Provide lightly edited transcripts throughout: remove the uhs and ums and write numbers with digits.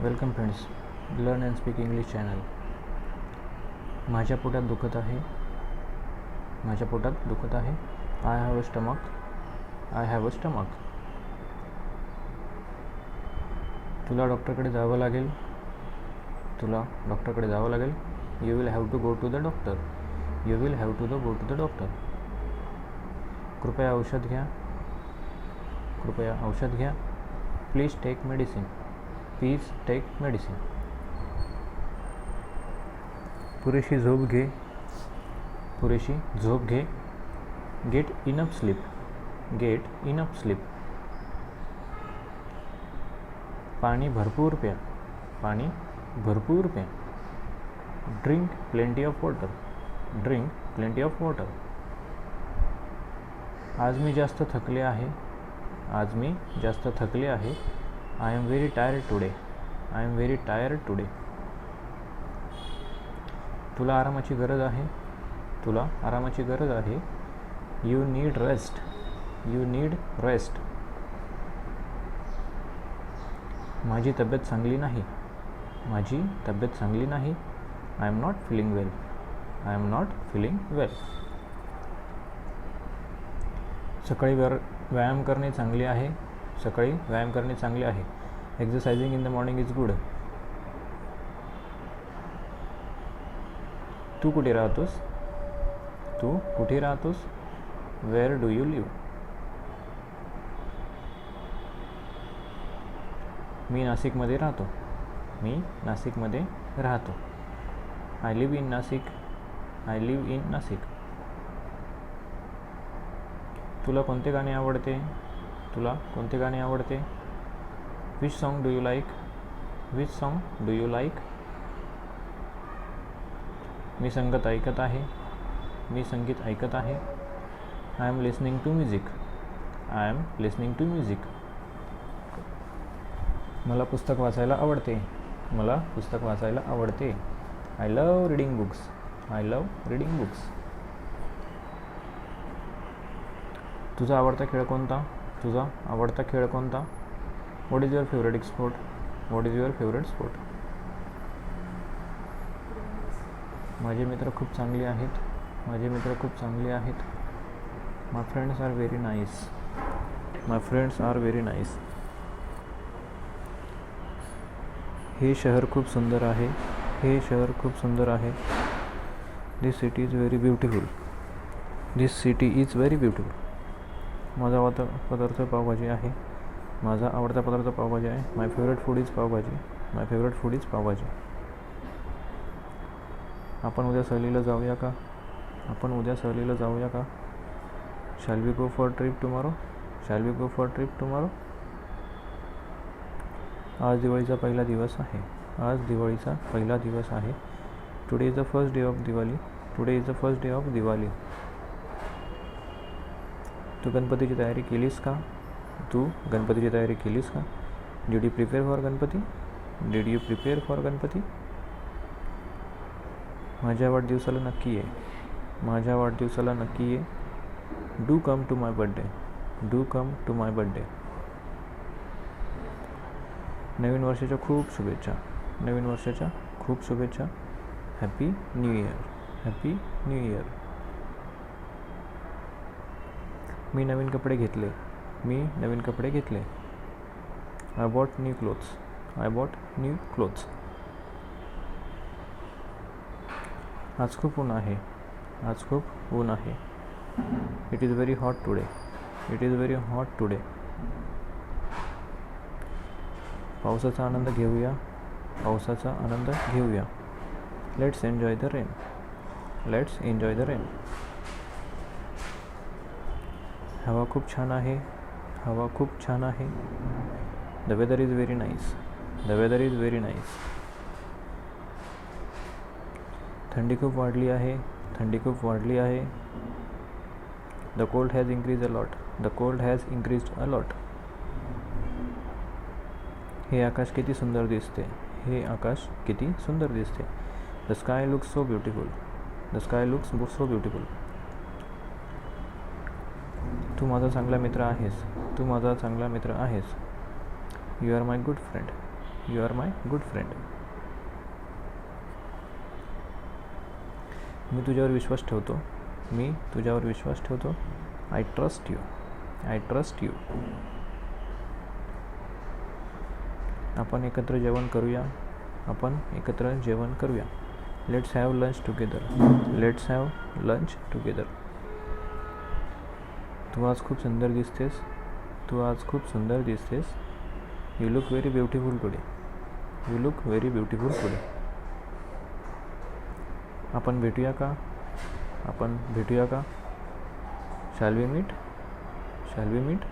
Welcome friends, learn and speak English channel. माझ्या पोटात दुखत आहे. माझ्या पोटात दुखत आहे. I have a stomach. I have a stomach. तुला डॉक्टरकडे जावं लागेल. तुला डॉक्टरकडे जावं लागेल. You will have to go to the doctor. You will have to go to the doctor. कृपया औषध घ्या. कृपया औषध घ्या. Please take medicine. Please take medicine. पुरेशी झोप घे. पुरेशी झोप घे. Get enough sleep. Get enough sleep. पाणी भरपूर प्या. पाणी भरपूर प्या. Drink plenty of water. Drink plenty of water. आज मी जास्त थकले आहे. आज मी जास्त थकले आहे. I am very tired today. I am very tired today. तुला आरामाची गरज आहे. तुला आरामाची गरज आहे. You need rest. You need rest. माझी तब्येत चांगली नाही. माझी तब्येत चांगली नाही. I am not feeling well. I am not feeling well. सकाळी व्यायाम करणे चांगले आहे. सकाळी व्यायाम करणे चांगले आहे. Exercising in the morning is good. तू कुठे राहतोस. तू कुठे राहतोस. Where do you live. मी नाशिकमध्ये राहतो. मी नाशिकमध्ये राहतो. I live in Nashik. I live in Nashik. तुला कोणते गाणे आवडते. तुला कोणते गाणे आवडते. Which song do you like. Which song do you like. मी संगीत ऐकत आहे. मी संगीत ऐकत आहे. I am listening to music. I am listening to music. मला पुस्तक वाचायला आवडते. मला पुस्तक वाचायला आवडते. I love reading books. I love reading books. तुझा आवडता खेळ कोणता. तुझा आवडता खेळ कोणता. What is your favourite sport. What is your favourite sport. माझे मित्र खूप चांगले आहेत. माझे मित्र खूप चांगले आहेत. माय फ्रेंड्स आर व्हेरी नाईस. माय फ्रेंड्स आर व्हेरी नाईस. हे शहर खूप सुंदर आहे. हे शहर खूप सुंदर आहे. This city is very beautiful. This city is very beautiful. माझा आवडता पदार्थ पावभाजी आहे. माझा आवडता पदार्थ पावभाजी आहे. My favourite food is pav bhaji. My favourite food is pav bhaji. आपण उद्या सहलीला जाऊया का. आपण उद्या सहलीला जाऊया का. Shall we go for trip tomorrow. Shall we go for trip tomorrow. आज दिवाळीचा पहिला दिवस आहे. आज दिवाळीचा पहिला दिवस आहे. Today is the first day of Diwali. Today is the first day of Diwali. तू गणपतीची तयारी केलीस का. तू गणपतीची तयारी केलीस का. Did you prepare for Ganpati. Did you prepare for Ganpati. माझ्या वाढदिवसाला नक्की ये. माझ्या वाढदिवसाला नक्की ये. Do come to my birthday. Do come to my birthday. नवीन वर्षाच्या खूप शुभेच्छा. नवीन वर्षाच्या खूप शुभेच्छा. Happy new year. Happy new year. मी नवीन कपडे घेतले. मी नवीन कपडे घेतले. I bought new clothes. I bought new clothes. आज खूप ऊन आहे. आज खूप ऊन आहे. It is very hot today. It is very hot today. पावसाचा आनंद घेऊया. पावसाचा आनंद घेऊया. Let's enjoy the rain. Let's enjoy the rain. हवा खूप छान आहे. हवा खूप छान आहे. The weather is very nice. The weather is very nice. थंडी खूप वाढली आहे. थंडी खूप वाढली आहे. The cold has increase a lot. The cold has increased a lot. हे आकाश किती सुंदर दिसते. हे आकाश किती सुंदर दिसते. The sky looks so beautiful. The sky looks so beautiful. तू माझा चांगला मित्र आहेस. तू माझा चांगला मित्र आहेस. You are my good friend. You are my good friend. मी तुझ्यावर विश्वास ठेवतो. मी तुझ्यावर विश्वास ठेवतो. I trust you. I trust you. आपण एकत्र जेवण करूया. आपण एकत्र जेवण करूया. Let's have lunch together. Let's have lunch together. तू आज खूप सुंदर दिसतेस. तू आज खूप सुंदर दिसतेस. You look very beautiful today. You look very beautiful today. आपण भेटूया का. आपण भेटूया का. Shall we meet. Shall we meet.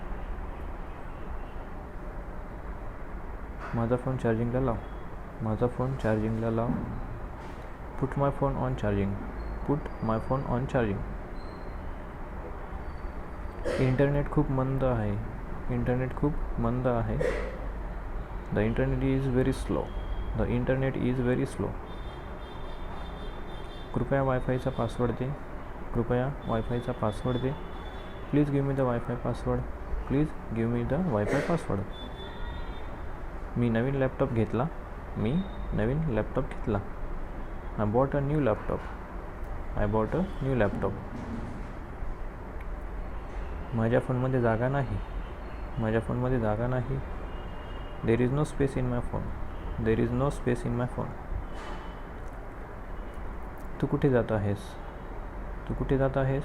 माझा फोन चार्जिंगला लाव. माझा फोन चार्जिंगला लाव. Put my phone on charging. Put my phone on charging. Internet खूप मंद आहे. इंटरनेट खूप मंद आहे. The internet is very slow. The internet is very slow. कृपया वायफायचा पासवर्ड दे. कृपया वायफायचा password they. Please give me the wifi password. Please give me the wifi password. मी नवीन लॅपटॉप घेतला. मी नवीन लॅपटॉप घेतला. I bought a new laptop. I bought a new laptop. माझ्या फोनमध्ये जागा नाही. माझ्या फोनमध्ये जागा नाही. There is no space in my phone. There is no space in my phone. तू कुठे जात आहेस. तू कुठे जात आहेस.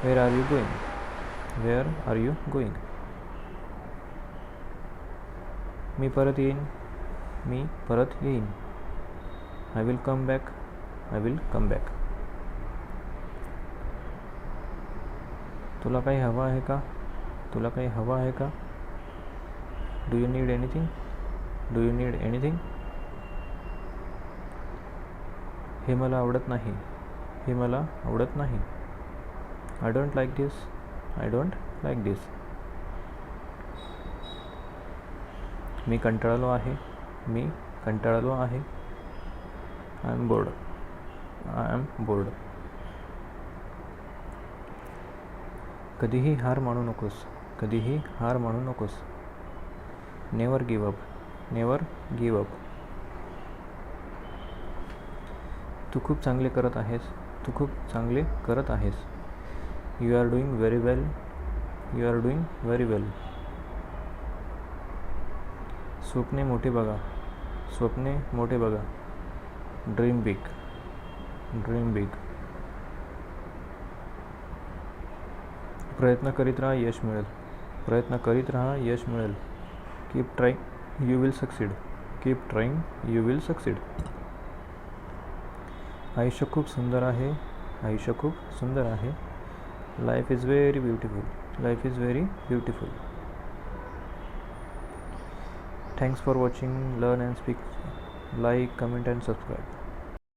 Where are you going. Where are you going. मी परत येईन. मी परत येईन. I will come back. I will come back. तुला काही हवं आहे का. तुला काही हवं आहे का. Do you need anything. Do you need anything. हे मला आवडत नाही. हे मला आवडत नाही. I don't like this. I don't like this. मी कंटाळलो आहे. मी कंटाळलो आहे. I am bored. I am bored. कधीही हार मानू नकोस. कधीही हार मानू नकोस. Never give up. Never give up. तू खूप चांगले करत आहेस. तू खूप चांगले करत आहेस. You are doing very well. You are doing very वेल. स्वप्ने मोठे बघा. स्वप्ने मोठे बघा. Dream big. Dream big. प्रयत्न करीत राहा. यश मिळेल. प्रयत्न करीत राहा. यश मिळेल. Keep trying. You will succeed. Keep trying. You will succeed. आयुष्य खूप सुंदर आहे. आयुष्य खूप सुंदर आहे. Life is very beautiful. Life is very beautiful. Thanks for watching. Learn and speak. Like, comment and subscribe.